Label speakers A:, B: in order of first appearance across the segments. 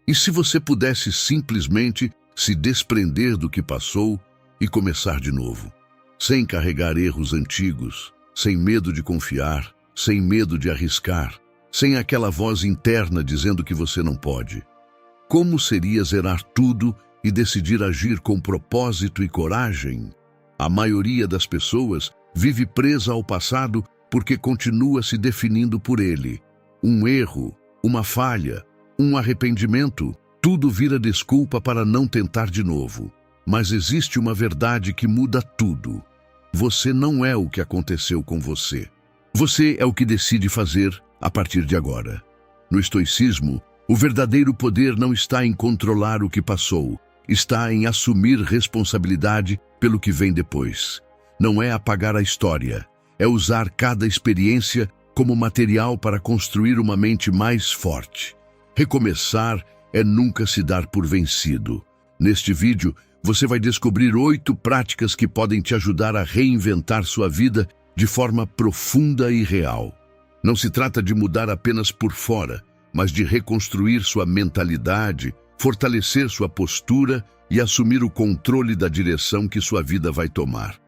A: E se você pudesse simplesmente se desprender do que passou e começar de novo, sem carregar erros antigos, sem medo de confiar, sem medo de arriscar, sem aquela voz interna dizendo que você não pode? Como seria zerar tudo e decidir agir com propósito e coragem? A maioria das pessoas vive presa ao passado porque continua se definindo por ele. Um erro, uma falha, um arrependimento, tudo vira desculpa para não tentar de novo. Mas existe uma verdade que muda tudo. Você não é o que aconteceu com você. Você é o que decide fazer a partir de agora. No estoicismo, o verdadeiro poder não está em controlar o que passou, está em assumir responsabilidade pelo que vem depois. Não é apagar a história, é usar cada experiência como material para construir uma mente mais forte. Recomeçar é nunca se dar por vencido. Neste vídeo, você vai descobrir 8 práticas que podem te ajudar a reinventar sua vida de forma profunda e real. Não se trata de mudar apenas por fora, mas de reconstruir sua mentalidade, fortalecer sua postura e assumir o controle da direção que sua vida vai tomar.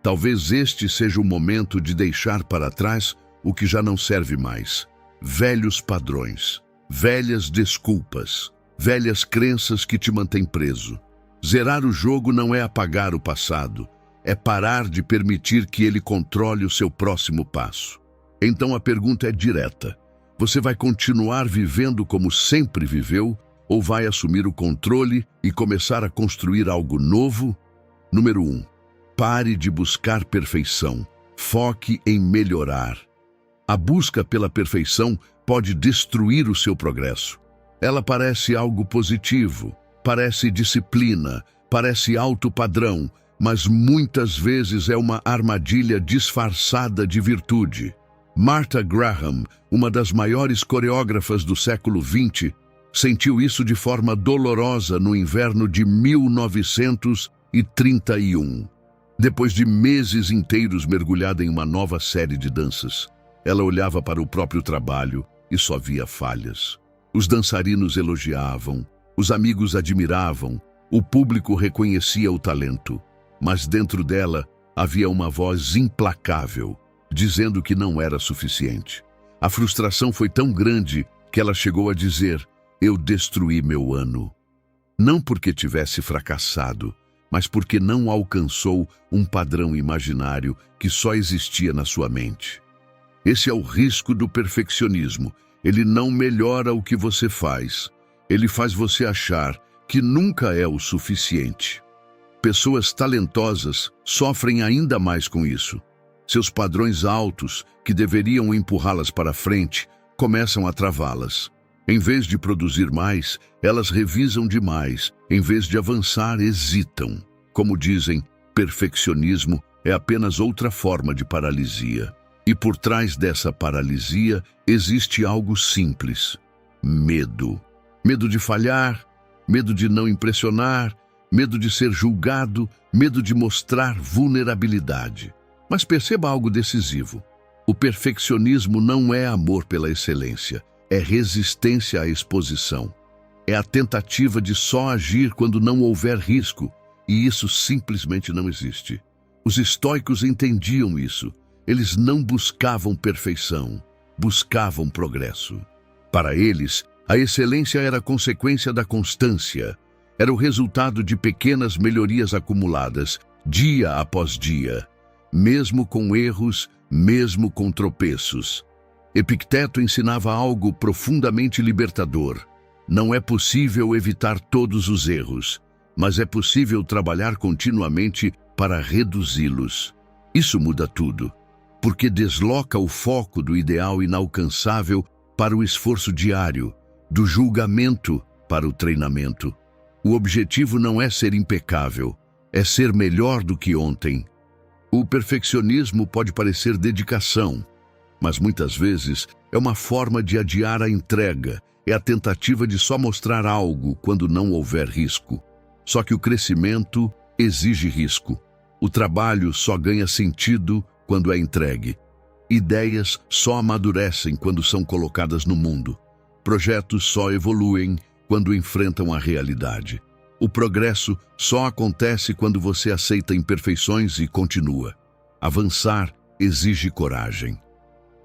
A: Talvez este seja o momento de deixar para trás o que já não serve mais. Velhos padrões, velhas desculpas, velhas crenças que te mantêm preso. Zerar o jogo não é apagar o passado, é parar de permitir que ele controle o seu próximo passo. Então a pergunta é direta: você vai continuar vivendo como sempre viveu ou vai assumir o controle e começar a construir algo novo? Número 1. Pare de buscar perfeição. Foque em melhorar. A busca pela perfeição pode destruir o seu progresso. Ela parece algo positivo, parece disciplina, parece alto padrão, mas muitas vezes é uma armadilha disfarçada de virtude. Martha Graham, uma das maiores coreógrafas do século XX, sentiu isso de forma dolorosa no inverno de 1931. Depois de meses inteiros mergulhada em uma nova série de danças, ela olhava para o próprio trabalho e só via falhas. Os dançarinos elogiavam, os amigos admiravam, o público reconhecia o talento, mas dentro dela havia uma voz implacável, dizendo que não era suficiente. A frustração foi tão grande que ela chegou a dizer: "Eu destruí meu ano." Não porque tivesse fracassado, mas porque não alcançou um padrão imaginário que só existia na sua mente. Esse é o risco do perfeccionismo. Ele não melhora o que você faz. Ele faz você achar que nunca é o suficiente. Pessoas talentosas sofrem ainda mais com isso. Seus padrões altos, que deveriam empurrá-las para frente, começam a travá-las. Em vez de produzir mais, elas revisam demais. Em vez de avançar, hesitam. Como dizem, perfeccionismo é apenas outra forma de paralisia. E por trás dessa paralisia existe algo simples: medo. Medo de falhar, medo de não impressionar, medo de ser julgado, medo de mostrar vulnerabilidade. Mas perceba algo decisivo: o perfeccionismo não é amor pela excelência, é resistência à exposição. É a tentativa de só agir quando não houver risco, e isso simplesmente não existe. Os estoicos entendiam isso. Eles não buscavam perfeição, buscavam progresso. Para eles, a excelência era consequência da constância, era o resultado de pequenas melhorias acumuladas, dia após dia, mesmo com erros, mesmo com tropeços. Epicteto ensinava algo profundamente libertador: não é possível evitar todos os erros, mas é possível trabalhar continuamente para reduzi-los. Isso muda tudo, porque desloca o foco do ideal inalcançável para o esforço diário, do julgamento para o treinamento. O objetivo não é ser impecável, é ser melhor do que ontem. O perfeccionismo pode parecer dedicação, mas muitas vezes é uma forma de adiar a entrega, é a tentativa de só mostrar algo quando não houver risco. Só que o crescimento exige risco. O trabalho só ganha sentido quando é entregue. Ideias só amadurecem quando são colocadas no mundo. Projetos só evoluem quando enfrentam a realidade. O progresso só acontece quando você aceita imperfeições e continua. Avançar exige coragem.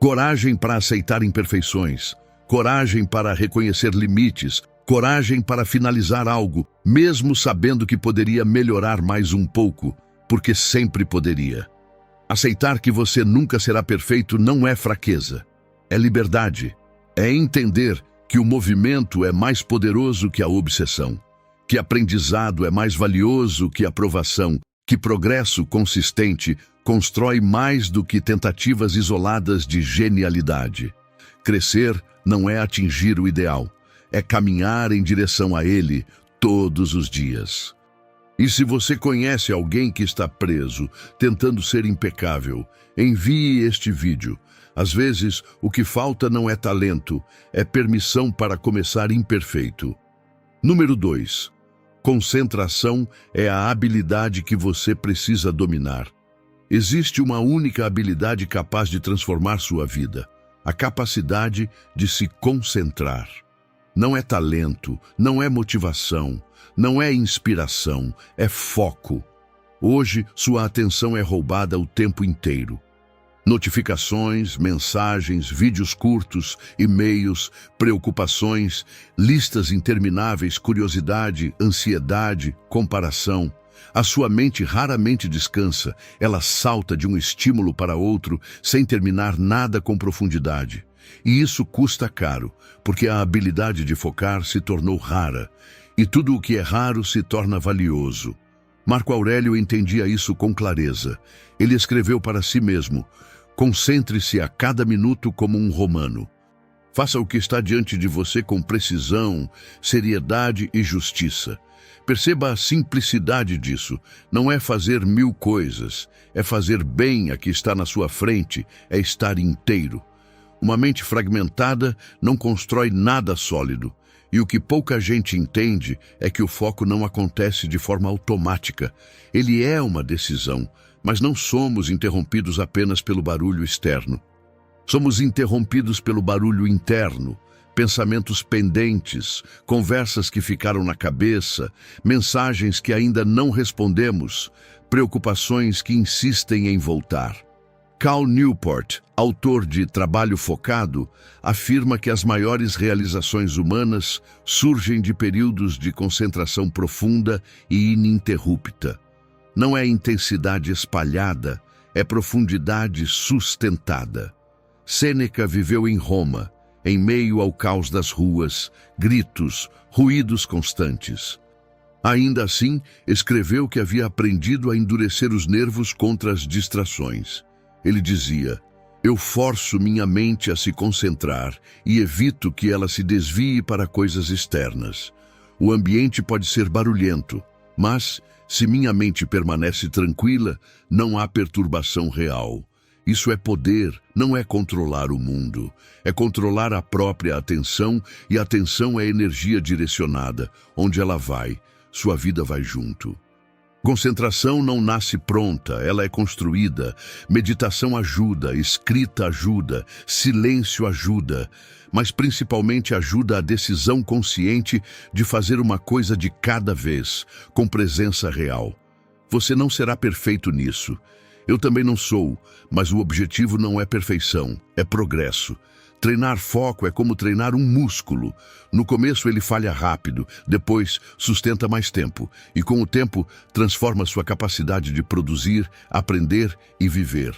A: Coragem para aceitar imperfeições, coragem para reconhecer limites, coragem para finalizar algo, mesmo sabendo que poderia melhorar mais um pouco, porque sempre poderia. Aceitar que você nunca será perfeito não é fraqueza, é liberdade. É entender que o movimento é mais poderoso que a obsessão, que aprendizado é mais valioso que aprovação, que progresso consistente constrói mais do que tentativas isoladas de genialidade. Crescer não é atingir o ideal, é caminhar em direção a ele todos os dias. E se você conhece alguém que está preso, tentando ser impecável, envie este vídeo. Às vezes, o que falta não é talento, é permissão para começar imperfeito. Número 2. Concentração é a habilidade que você precisa dominar. Existe uma única habilidade capaz de transformar sua vida: a capacidade de se concentrar. Não é talento, não é motivação, não é inspiração, é foco. Hoje, sua atenção é roubada o tempo inteiro. Notificações, mensagens, vídeos curtos, e-mails, preocupações, listas intermináveis, curiosidade, ansiedade, comparação. A sua mente raramente descansa, ela salta de um estímulo para outro sem terminar nada com profundidade. E isso custa caro, porque a habilidade de focar se tornou rara, e tudo o que é raro se torna valioso. Marco Aurélio entendia isso com clareza. Ele escreveu para si mesmo: concentre-se a cada minuto como um romano. Faça o que está diante de você com precisão, seriedade e justiça. Perceba a simplicidade disso. Não é fazer 1000 coisas, é fazer bem a que está na sua frente, é estar inteiro. Uma mente fragmentada não constrói nada sólido. E o que pouca gente entende é que o foco não acontece de forma automática. Ele é uma decisão, mas não somos interrompidos apenas pelo barulho externo. Somos interrompidos pelo barulho interno, pensamentos pendentes, conversas que ficaram na cabeça, mensagens que ainda não respondemos, preocupações que insistem em voltar. Cal Newport, autor de Trabalho Focado, afirma que as maiores realizações humanas surgem de períodos de concentração profunda e ininterrupta. Não é intensidade espalhada, é profundidade sustentada. Sêneca viveu em Roma, em meio ao caos das ruas, gritos, ruídos constantes. Ainda assim, escreveu que havia aprendido a endurecer os nervos contra as distrações. Ele dizia: eu forço minha mente a se concentrar e evito que ela se desvie para coisas externas. O ambiente pode ser barulhento, mas, se minha mente permanece tranquila, não há perturbação real. Isso é poder, não é controlar o mundo. É controlar a própria atenção, e a atenção é energia direcionada. Onde ela vai, sua vida vai junto. Concentração não nasce pronta, ela é construída. Meditação ajuda, escrita ajuda, silêncio ajuda, mas principalmente ajuda a decisão consciente de fazer uma coisa de cada vez, com presença real. Você não será perfeito nisso. Eu também não sou, mas o objetivo não é perfeição, é progresso. Treinar foco é como treinar um músculo. No começo ele falha rápido, depois sustenta mais tempo, e com o tempo transforma sua capacidade de produzir, aprender e viver.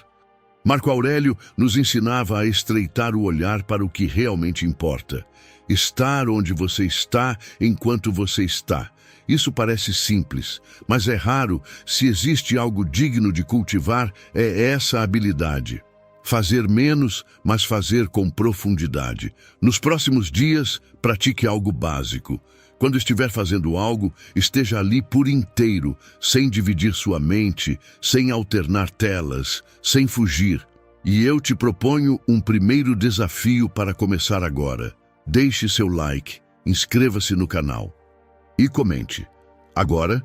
A: Marco Aurélio nos ensinava a estreitar o olhar para o que realmente importa. Estar onde você está enquanto você está. Isso parece simples, mas é raro. Se existe algo digno de cultivar, é essa habilidade. Fazer menos, mas fazer com profundidade. Nos próximos dias, pratique algo básico. Quando estiver fazendo algo, esteja ali por inteiro, sem dividir sua mente, sem alternar telas, sem fugir. E eu te proponho um primeiro desafio para começar agora. Deixe seu like, inscreva-se no canal e comente. Agora,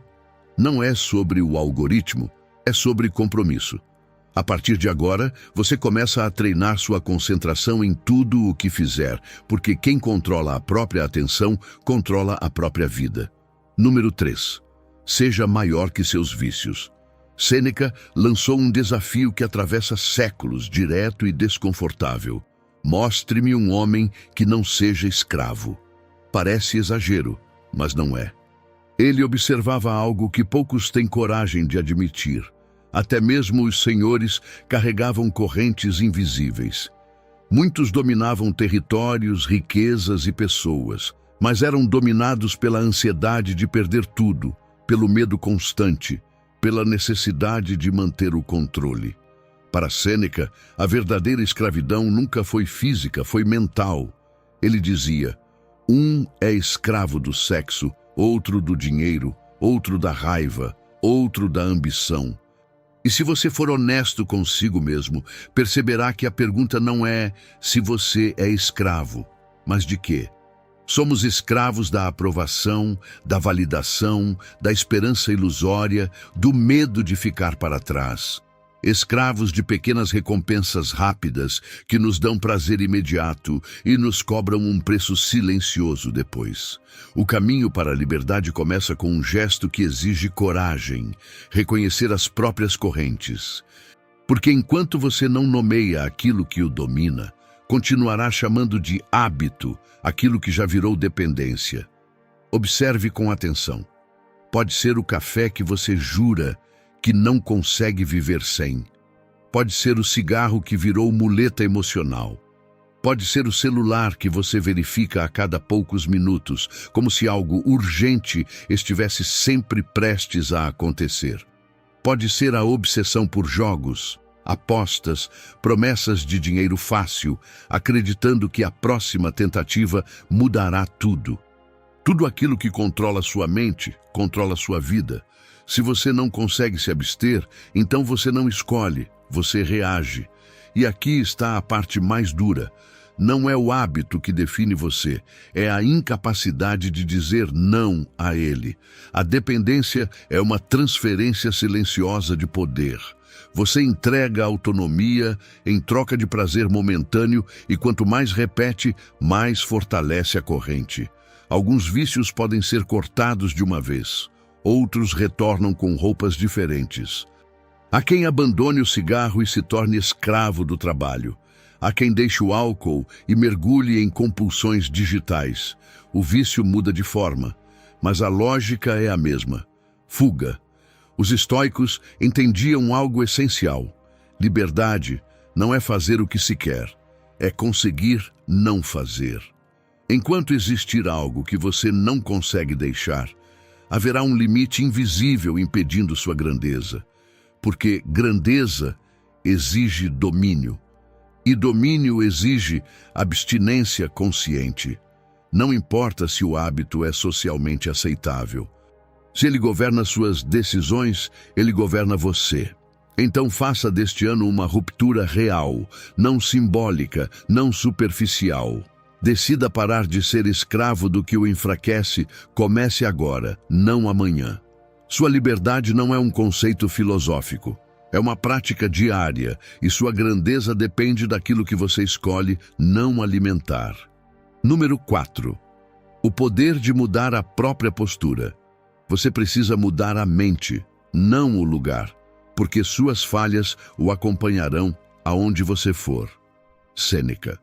A: não é sobre o algoritmo, é sobre compromisso. A partir de agora, você começa a treinar sua concentração em tudo o que fizer, porque quem controla a própria atenção, controla a própria vida. Número 3. Seja maior que seus vícios. Sêneca lançou um desafio que atravessa séculos, direto e desconfortável. Mostre-me um homem que não seja escravo. Parece exagero, mas não é. Ele observava algo que poucos têm coragem de admitir. Até mesmo os senhores carregavam correntes invisíveis. Muitos dominavam territórios, riquezas e pessoas, mas eram dominados pela ansiedade de perder tudo, pelo medo constante, pela necessidade de manter o controle. Para Sêneca, a verdadeira escravidão nunca foi física, foi mental. Ele dizia: um é escravo do sexo, outro do dinheiro, outro da raiva, outro da ambição. E se você for honesto consigo mesmo, perceberá que a pergunta não é se você é escravo, mas de quê? Somos escravos da aprovação, da validação, da esperança ilusória, do medo de ficar para trás. Escravos de pequenas recompensas rápidas que nos dão prazer imediato e nos cobram um preço silencioso depois. O caminho para a liberdade começa com um gesto que exige coragem, reconhecer as próprias correntes. Porque enquanto você não nomeia aquilo que o domina, continuará chamando de hábito aquilo que já virou dependência. Observe com atenção. Pode ser o café que você jura que não consegue viver sem. Pode ser o cigarro que virou muleta emocional. Pode ser o celular que você verifica a cada poucos minutos, como se algo urgente estivesse sempre prestes a acontecer. Pode ser a obsessão por jogos, apostas, promessas de dinheiro fácil, acreditando que a próxima tentativa mudará tudo. Tudo aquilo que controla sua mente, controla sua vida. Se você não consegue se abster, então você não escolhe, você reage. E aqui está a parte mais dura. Não é o hábito que define você, é a incapacidade de dizer não a ele. A dependência é uma transferência silenciosa de poder. Você entrega a autonomia em troca de prazer momentâneo e quanto mais repete, mais fortalece a corrente. Alguns vícios podem ser cortados de uma vez. Outros retornam com roupas diferentes. Há quem abandone o cigarro e se torne escravo do trabalho. Há quem deixe o álcool e mergulhe em compulsões digitais. O vício muda de forma, mas a lógica é a mesma. Fuga. Os estoicos entendiam algo essencial. Liberdade não é fazer o que se quer, é conseguir não fazer. Enquanto existir algo que você não consegue deixar, haverá um limite invisível impedindo sua grandeza, porque grandeza exige domínio, e domínio exige abstinência consciente. Não importa se o hábito é socialmente aceitável. Se ele governa suas decisões, ele governa você. Então faça deste ano uma ruptura real, não simbólica, não superficial. Decida parar de ser escravo do que o enfraquece, comece agora, não amanhã. Sua liberdade não é um conceito filosófico, é uma prática diária e sua grandeza depende daquilo que você escolhe não alimentar. Número 4. O poder de mudar a própria postura. Você precisa mudar a mente, não o lugar, porque suas falhas o acompanharão aonde você for. Sêneca.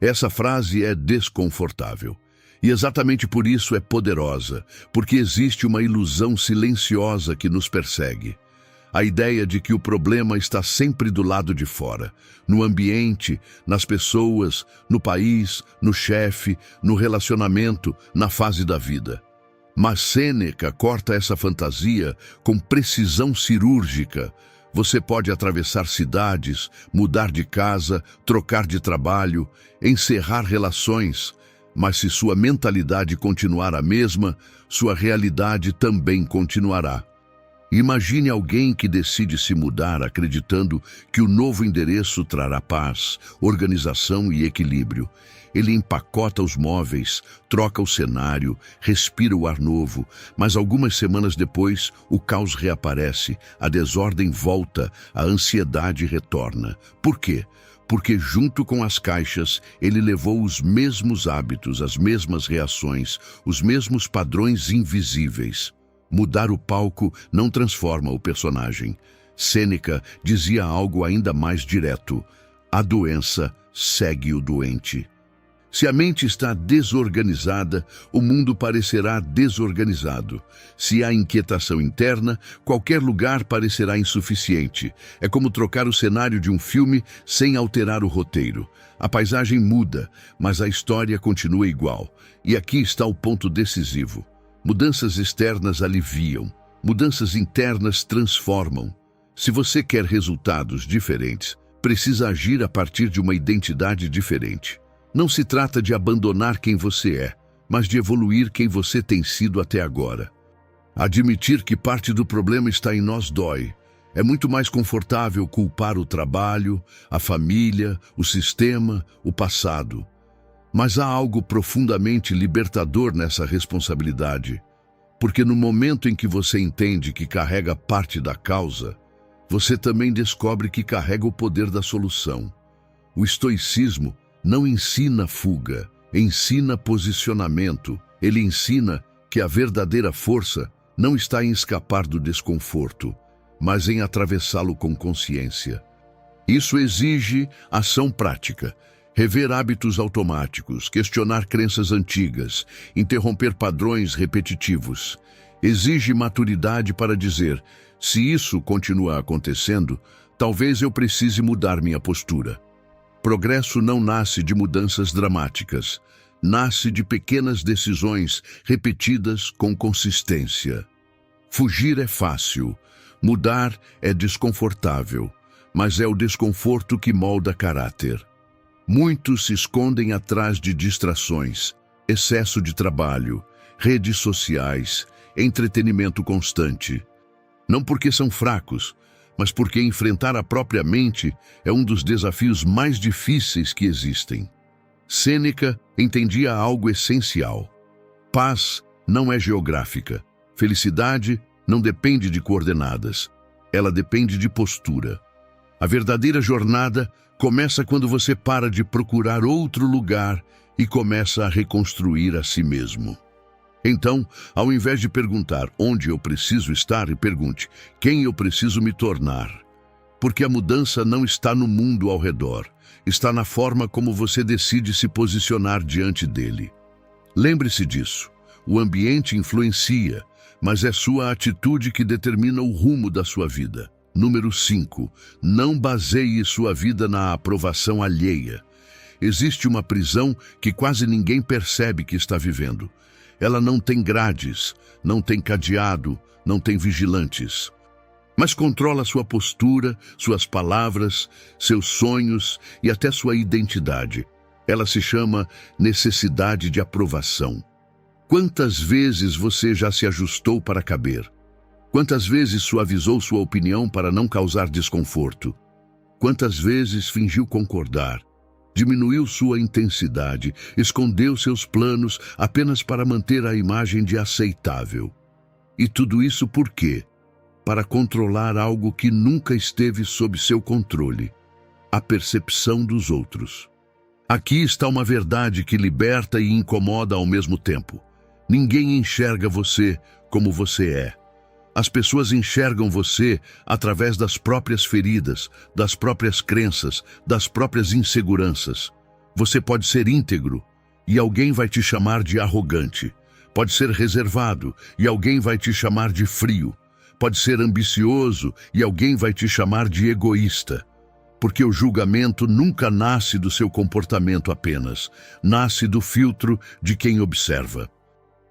A: Essa frase é desconfortável. E exatamente por isso é poderosa, porque existe uma ilusão silenciosa que nos persegue. A ideia de que o problema está sempre do lado de fora, no ambiente, nas pessoas, no país, no chefe, no relacionamento, na fase da vida. Mas Sêneca corta essa fantasia com precisão cirúrgica. Você pode atravessar cidades, mudar de casa, trocar de trabalho, encerrar relações, mas se sua mentalidade continuar a mesma, sua realidade também continuará. Imagine alguém que decide se mudar acreditando que o novo endereço trará paz, organização e equilíbrio. Ele empacota os móveis, troca o cenário, respira o ar novo, mas algumas semanas depois o caos reaparece, a desordem volta, a ansiedade retorna. Por quê? Porque junto com as caixas ele levou os mesmos hábitos, as mesmas reações, os mesmos padrões invisíveis. Mudar o palco não transforma o personagem. Sêneca dizia algo ainda mais direto: a doença segue o doente. Se a mente está desorganizada, o mundo parecerá desorganizado. Se há inquietação interna, qualquer lugar parecerá insuficiente. É como trocar o cenário de um filme sem alterar o roteiro. A paisagem muda, mas a história continua igual. E aqui está o ponto decisivo. Mudanças externas aliviam, mudanças internas transformam. Se você quer resultados diferentes, precisa agir a partir de uma identidade diferente. Não se trata de abandonar quem você é, mas de evoluir quem você tem sido até agora. Admitir que parte do problema está em nós dói. É muito mais confortável culpar o trabalho, a família, o sistema, o passado. Mas há algo profundamente libertador nessa responsabilidade, porque no momento em que você entende que carrega parte da causa, você também descobre que carrega o poder da solução. O estoicismo não ensina fuga, ensina posicionamento. Ele ensina que a verdadeira força não está em escapar do desconforto, mas em atravessá-lo com consciência. Isso exige ação prática. Rever hábitos automáticos, questionar crenças antigas, interromper padrões repetitivos. Exige maturidade para dizer: se isso continua acontecendo, talvez eu precise mudar minha postura. Progresso não nasce de mudanças dramáticas, nasce de pequenas decisões repetidas com consistência. Fugir é fácil, mudar é desconfortável, mas é o desconforto que molda caráter. Muitos se escondem atrás de distrações, excesso de trabalho, redes sociais, entretenimento constante. Não porque são fracos, mas porque enfrentar a própria mente é um dos desafios mais difíceis que existem. Sêneca entendia algo essencial. Paz não é geográfica. Felicidade não depende de coordenadas. Ela depende de postura. A verdadeira jornada começa quando você para de procurar outro lugar e começa a reconstruir a si mesmo. Então, ao invés de perguntar onde eu preciso estar, pergunte quem eu preciso me tornar. Porque a mudança não está no mundo ao redor, está na forma como você decide se posicionar diante dele. Lembre-se disso. O ambiente influencia, mas é sua atitude que determina o rumo da sua vida. Número 5. Não baseie sua vida na aprovação alheia. Existe uma prisão que quase ninguém percebe que está vivendo. Ela não tem grades, não tem cadeado, não tem vigilantes. Mas controla sua postura, suas palavras, seus sonhos e até sua identidade. Ela se chama necessidade de aprovação. Quantas vezes você já se ajustou para caber? Quantas vezes suavizou sua opinião para não causar desconforto? Quantas vezes fingiu concordar? Diminuiu sua intensidade, escondeu seus planos apenas para manter a imagem de aceitável. E tudo isso por quê? Para controlar algo que nunca esteve sob seu controle: a percepção dos outros. Aqui está uma verdade que liberta e incomoda ao mesmo tempo. Ninguém enxerga você como você é. As pessoas enxergam você através das próprias feridas, das próprias crenças, das próprias inseguranças. Você pode ser íntegro e alguém vai te chamar de arrogante. Pode ser reservado e alguém vai te chamar de frio. Pode ser ambicioso e alguém vai te chamar de egoísta. Porque o julgamento nunca nasce do seu comportamento apenas, nasce do filtro de quem observa.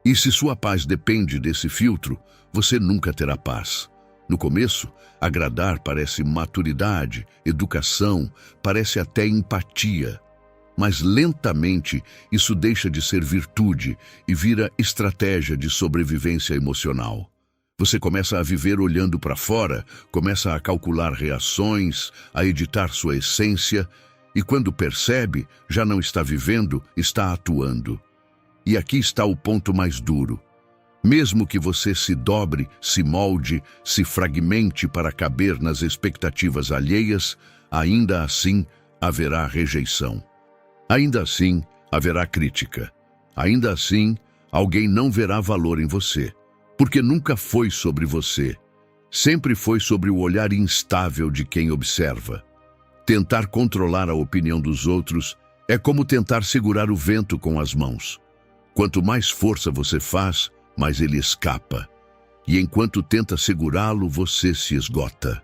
A: E se sua paz depende desse filtro, você nunca terá paz. No começo, agradar parece maturidade, educação, parece até empatia. Mas lentamente isso deixa de ser virtude e vira estratégia de sobrevivência emocional. Você começa a viver olhando para fora, começa a calcular reações, a editar sua essência, e quando percebe, já não está vivendo, está atuando. E aqui está o ponto mais duro. Mesmo que você se dobre, se molde, se fragmente para caber nas expectativas alheias, ainda assim haverá rejeição. Ainda assim haverá crítica. Ainda assim, alguém não verá valor em você. Porque nunca foi sobre você. Sempre foi sobre o olhar instável de quem observa. Tentar controlar a opinião dos outros é como tentar segurar o vento com as mãos. Quanto mais força você faz, mais ele escapa. E enquanto tenta segurá-lo, você se esgota.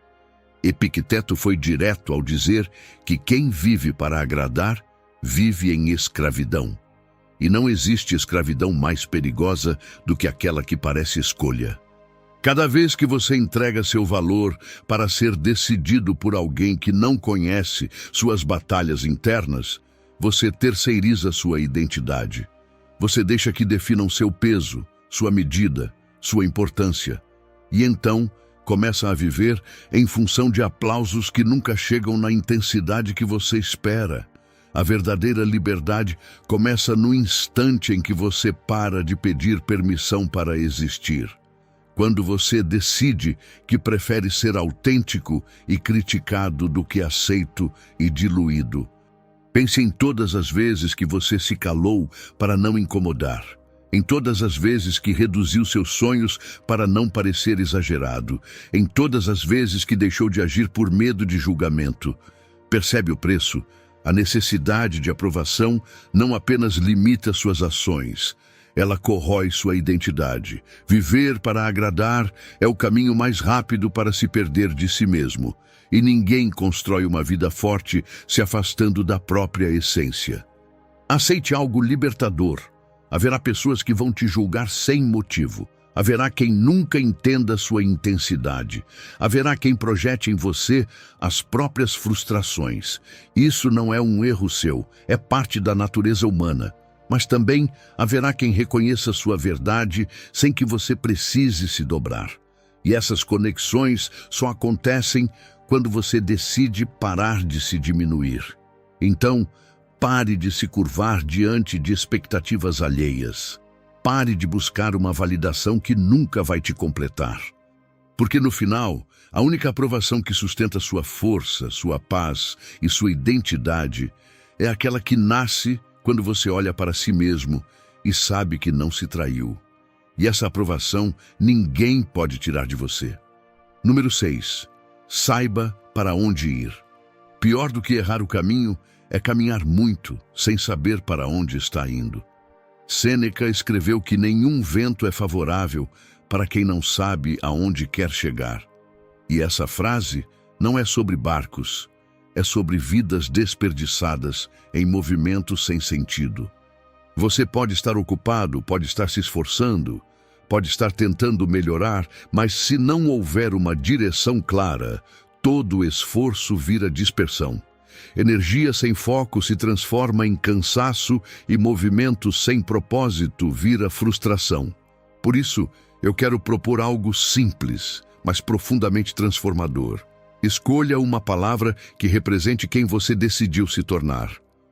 A: Epicteto foi direto ao dizer que quem vive para agradar, vive em escravidão. E não existe escravidão mais perigosa do que aquela que parece escolha. Cada vez que você entrega seu valor para ser decidido por alguém que não conhece suas batalhas internas, você terceiriza sua identidade. Você deixa que definam seu peso, sua medida, sua importância. E então, começa a viver em função de aplausos que nunca chegam na intensidade que você espera. A verdadeira liberdade começa no instante em que você para de pedir permissão para existir. Quando você decide que prefere ser autêntico e criticado do que aceito e diluído. Pense em todas as vezes que você se calou para não incomodar. Em todas as vezes que reduziu seus sonhos para não parecer exagerado. Em todas as vezes que deixou de agir por medo de julgamento. Percebe o preço? A necessidade de aprovação não apenas limita suas ações, ela corrói sua identidade. Viver para agradar é o caminho mais rápido para se perder de si mesmo. E ninguém constrói uma vida forte se afastando da própria essência. Aceite algo libertador. Haverá pessoas que vão te julgar sem motivo. Haverá quem nunca entenda sua intensidade. Haverá quem projete em você as próprias frustrações. Isso não é um erro seu, é parte da natureza humana. Mas também haverá quem reconheça sua verdade sem que você precise se dobrar. E essas conexões só acontecem quando você decide parar de se diminuir. Então, pare de se curvar diante de expectativas alheias. Pare de buscar uma validação que nunca vai te completar. Porque no final, a única aprovação que sustenta sua força, sua paz e sua identidade é aquela que nasce quando você olha para si mesmo e sabe que não se traiu. E essa aprovação ninguém pode tirar de você. Número 6. Saiba para onde ir. Pior do que errar o caminho é caminhar muito sem saber para onde está indo. Sêneca escreveu que nenhum vento é favorável para quem não sabe aonde quer chegar. E essa frase não é sobre barcos, é sobre vidas desperdiçadas em movimentos sem sentido. Você pode estar ocupado, pode estar se esforçando, pode estar tentando melhorar, mas se não houver uma direção clara, todo esforço vira dispersão. Energia sem foco se transforma em cansaço e movimento sem propósito vira frustração. Por isso, eu quero propor algo simples, mas profundamente transformador. Escolha uma palavra que represente quem você decidiu se tornar.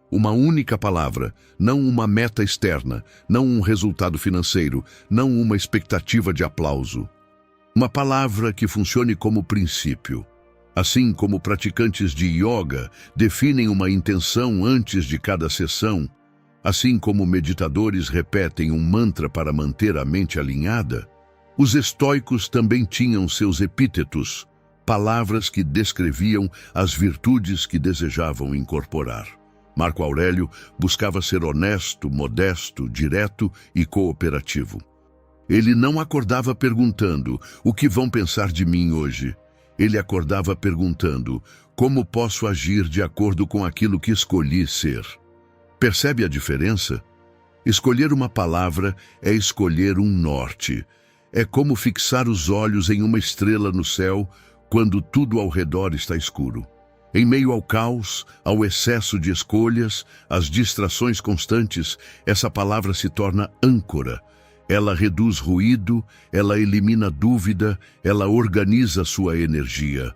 A: Uma única palavra, não uma meta externa, não um resultado financeiro, não uma expectativa de aplauso. Uma palavra que funcione como princípio. Assim como praticantes de yoga definem uma intenção antes de cada sessão, assim como meditadores repetem um mantra para manter a mente alinhada, os estoicos também tinham seus epítetos, palavras que descreviam as virtudes que desejavam incorporar. Marco Aurélio buscava ser honesto, modesto, direto e cooperativo. Ele não acordava perguntando: "O que vão pensar de mim hoje?" Ele acordava perguntando: "Como posso agir de acordo com aquilo que escolhi ser?" Percebe a diferença? Escolher uma palavra é escolher um norte. É como fixar os olhos em uma estrela no céu quando tudo ao redor está escuro. Em meio ao caos, ao excesso de escolhas, às distrações constantes, essa palavra se torna âncora. Ela reduz ruído, ela elimina dúvida, ela organiza sua energia.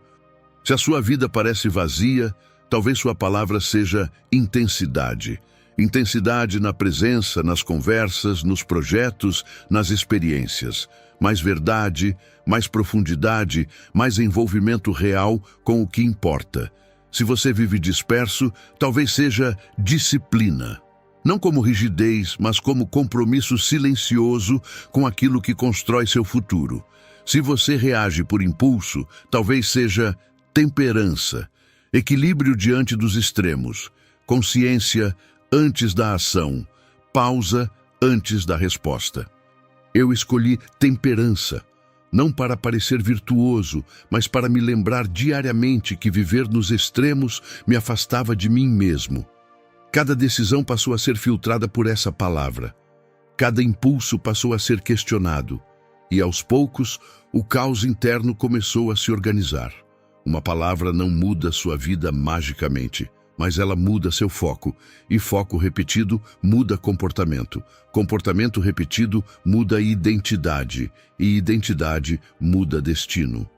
A: Se a sua vida parece vazia, talvez sua palavra seja intensidade. Intensidade na presença, nas conversas, nos projetos, nas experiências. Mais verdade, mais profundidade, mais envolvimento real com o que importa. Se você vive disperso, talvez seja disciplina. Não como rigidez, mas como compromisso silencioso com aquilo que constrói seu futuro. Se você reage por impulso, talvez seja temperança, equilíbrio diante dos extremos, consciência antes da ação, pausa antes da resposta. Eu escolhi temperança, não para parecer virtuoso, mas para me lembrar diariamente que viver nos extremos me afastava de mim mesmo. Cada decisão passou a ser filtrada por essa palavra. Cada impulso passou a ser questionado. E aos poucos, o caos interno começou a se organizar. Uma palavra não muda sua vida magicamente, mas ela muda seu foco, e foco repetido muda comportamento. Comportamento repetido muda identidade, e identidade muda destino.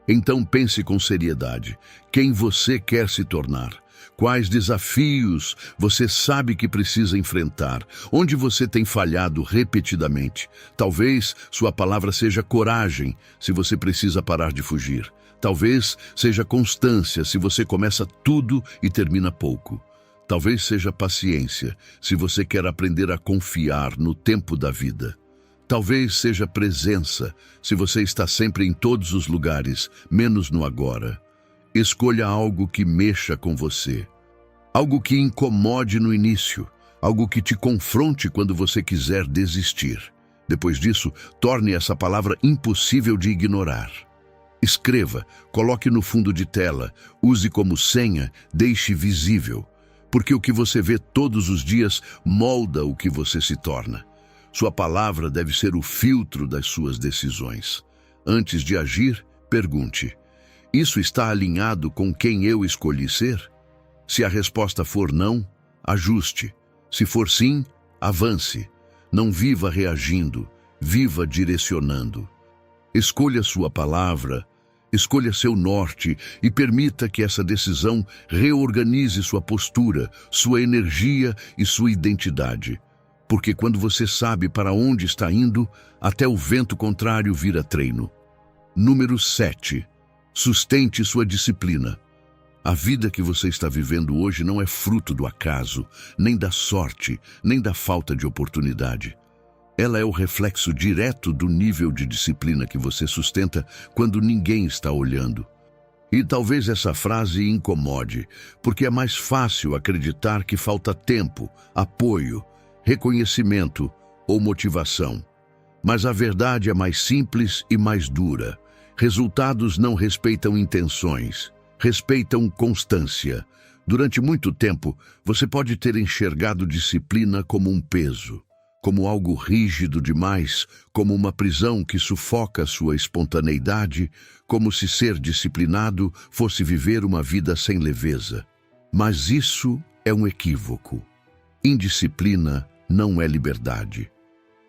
A: Então pense com seriedade. Quem você quer se tornar? Quais desafios você sabe que precisa enfrentar? Onde você tem falhado repetidamente? Talvez sua palavra seja coragem, se você precisa parar de fugir. Talvez seja constância, se você começa tudo e termina pouco. Talvez seja paciência, se você quer aprender a confiar no tempo da vida. Talvez seja presença, se você está sempre em todos os lugares, menos no agora. Escolha algo que mexa com você. Algo que incomode no início. Algo que te confronte quando você quiser desistir. Depois disso, torne essa palavra impossível de ignorar. Escreva, coloque no fundo de tela, use como senha, deixe visível. Porque o que você vê todos os dias molda o que você se torna. Sua palavra deve ser o filtro das suas decisões. Antes de agir, pergunte: isso está alinhado com quem eu escolhi ser? Se a resposta for não, ajuste. Se for sim, avance. Não viva reagindo, viva direcionando. Escolha sua palavra, escolha seu norte e permita que essa decisão reorganize sua postura, sua energia e sua identidade. Porque quando você sabe para onde está indo, até o vento contrário vira treino. Número 7. Sustente sua disciplina. A vida que você está vivendo hoje não é fruto do acaso, nem da sorte, nem da falta de oportunidade. Ela é o reflexo direto do nível de disciplina que você sustenta quando ninguém está olhando. E talvez essa frase incomode, porque é mais fácil acreditar que falta tempo, apoio, reconhecimento ou motivação. Mas a verdade é mais simples e mais dura. Resultados não respeitam intenções, respeitam constância. Durante muito tempo, você pode ter enxergado disciplina como um peso, como algo rígido demais, como uma prisão que sufoca sua espontaneidade, como se ser disciplinado fosse viver uma vida sem leveza. Mas isso é um equívoco. Indisciplina não é liberdade.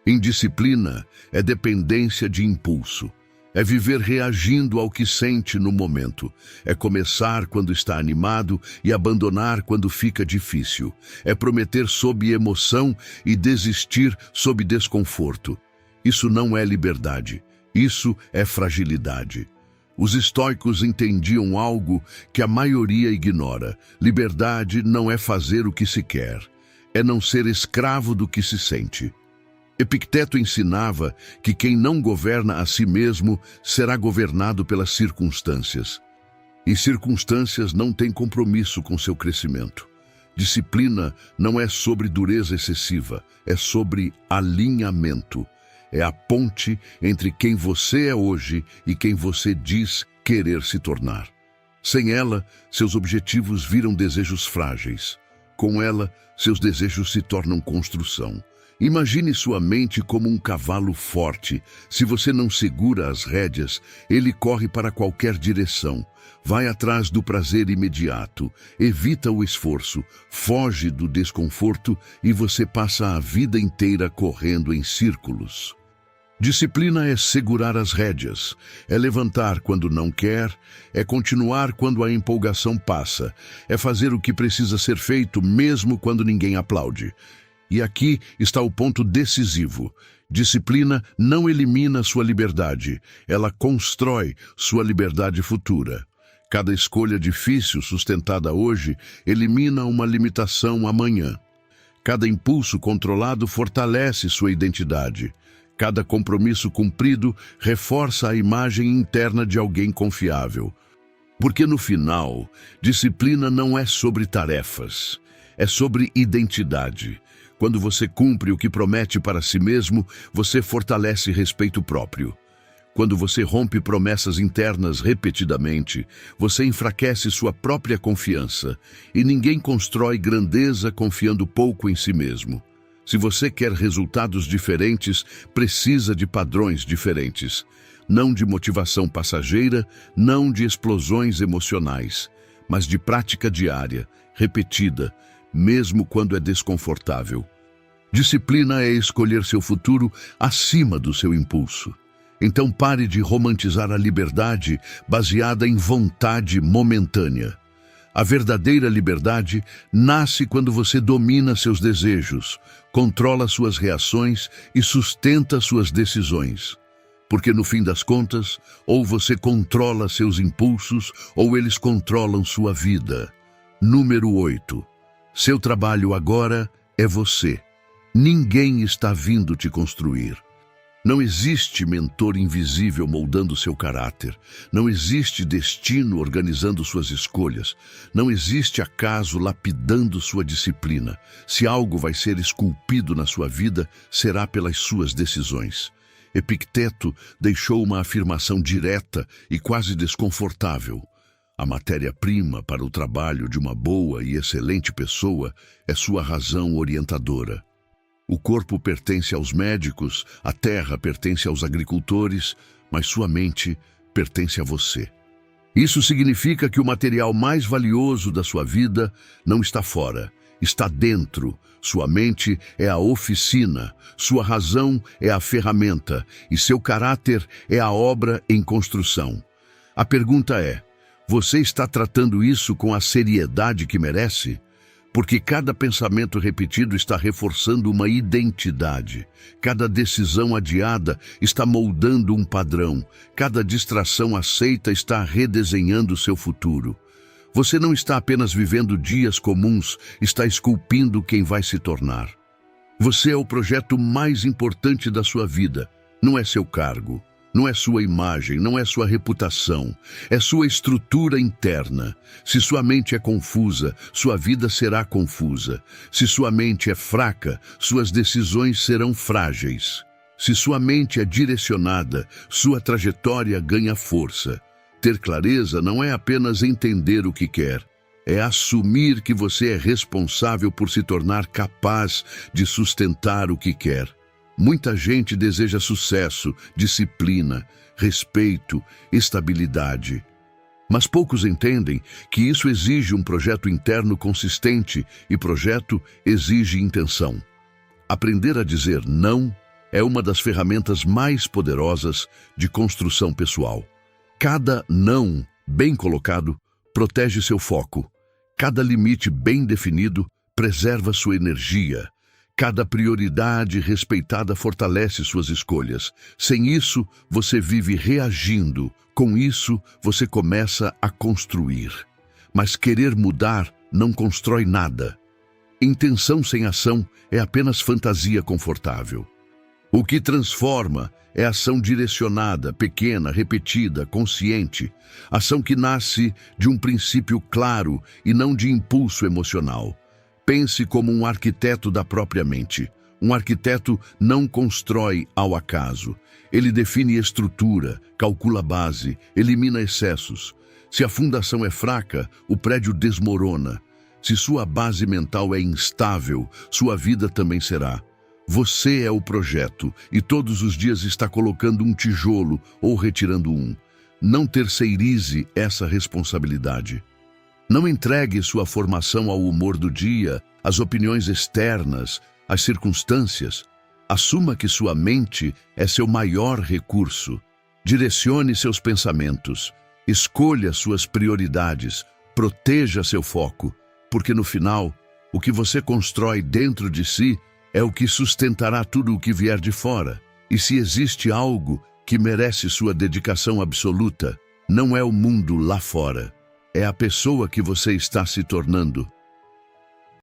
A: Indisciplina é dependência de impulso. É viver reagindo ao que sente no momento. É começar quando está animado e abandonar quando fica difícil. É prometer sob emoção e desistir sob desconforto. Isso não é liberdade. Isso é fragilidade. Os estoicos entendiam algo que a maioria ignora. Liberdade não é fazer o que se quer. É não ser escravo do que se sente. Epicteto ensinava que quem não governa a si mesmo será governado pelas circunstâncias. E circunstâncias não têm compromisso com seu crescimento. Disciplina não é sobre dureza excessiva, é sobre alinhamento. É a ponte entre quem você é hoje e quem você diz querer se tornar. Sem ela, seus objetivos viram desejos frágeis. Com ela, seus desejos se tornam construção. Imagine sua mente como um cavalo forte. Se você não segura as rédeas, ele corre para qualquer direção. Vai atrás do prazer imediato, evita o esforço, foge do desconforto e você passa a vida inteira correndo em círculos. Disciplina é segurar as rédeas, é levantar quando não quer, é continuar quando a empolgação passa, é fazer o que precisa ser feito mesmo quando ninguém aplaude. E aqui está o ponto decisivo. Disciplina não elimina sua liberdade, ela constrói sua liberdade futura. Cada escolha difícil sustentada hoje elimina uma limitação amanhã. Cada impulso controlado fortalece sua identidade. Cada compromisso cumprido reforça a imagem interna de alguém confiável. Porque no final, disciplina não é sobre tarefas, é sobre identidade. Quando você cumpre o que promete para si mesmo, você fortalece respeito próprio. Quando você rompe promessas internas repetidamente, você enfraquece sua própria confiança, e ninguém constrói grandeza confiando pouco em si mesmo. Se você quer resultados diferentes, precisa de padrões diferentes. Não de motivação passageira, não de explosões emocionais, mas de prática diária, repetida, mesmo quando é desconfortável. Disciplina é escolher seu futuro acima do seu impulso. Então pare de romantizar a liberdade baseada em vontade momentânea. A verdadeira liberdade nasce quando você domina seus desejos, controla suas reações e sustenta suas decisões. Porque no fim das contas, ou você controla seus impulsos, ou eles controlam sua vida. Número 8. Seu trabalho agora é você. Ninguém está vindo te construir. Não existe mentor invisível moldando seu caráter. Não existe destino organizando suas escolhas. Não existe acaso lapidando sua disciplina. Se algo vai ser esculpido na sua vida, será pelas suas decisões. Epicteto deixou uma afirmação direta e quase desconfortável. A matéria-prima para o trabalho de uma boa e excelente pessoa é sua razão orientadora. O corpo pertence aos médicos, a terra pertence aos agricultores, mas sua mente pertence a você. Isso significa que o material mais valioso da sua vida não está fora, está dentro. Sua mente é a oficina, sua razão é a ferramenta e seu caráter é a obra em construção. A pergunta é: você está tratando isso com a seriedade que merece? Porque cada pensamento repetido está reforçando uma identidade. Cada decisão adiada está moldando um padrão. Cada distração aceita está redesenhando seu futuro. Você não está apenas vivendo dias comuns, está esculpindo quem vai se tornar. Você é o projeto mais importante da sua vida. Não é seu cargo, não é sua imagem, não é sua reputação, é sua estrutura interna. Se sua mente é confusa, sua vida será confusa. Se sua mente é fraca, suas decisões serão frágeis. Se sua mente é direcionada, sua trajetória ganha força. Ter clareza não é apenas entender o que quer, é assumir que você é responsável por se tornar capaz de sustentar o que quer. Muita gente deseja sucesso, disciplina, respeito, estabilidade. Mas poucos entendem que isso exige um projeto interno consistente e projeto exige intenção. Aprender a dizer não é uma das ferramentas mais poderosas de construção pessoal. Cada não bem colocado protege seu foco. Cada limite bem definido preserva sua energia. Cada prioridade respeitada fortalece suas escolhas. Sem isso, você vive reagindo. Com isso, você começa a construir. Mas querer mudar não constrói nada. Intenção sem ação é apenas fantasia confortável. O que transforma é ação direcionada, pequena, repetida, consciente. Ação que nasce de um princípio claro e não de impulso emocional. Pense como um arquiteto da própria mente. Um arquiteto não constrói ao acaso. Ele define estrutura, calcula base, elimina excessos. Se a fundação é fraca, o prédio desmorona. Se sua base mental é instável, sua vida também será. Você é o projeto e todos os dias está colocando um tijolo ou retirando um. Não terceirize essa responsabilidade. Não entregue sua formação ao humor do dia, às opiniões externas, às circunstâncias. Assuma que sua mente é seu maior recurso. Direcione seus pensamentos. Escolha suas prioridades. Proteja seu foco, porque no final, o que você constrói dentro de si é o que sustentará tudo o que vier de fora. E se existe algo que merece sua dedicação absoluta, não é o mundo lá fora. É a pessoa que você está se tornando.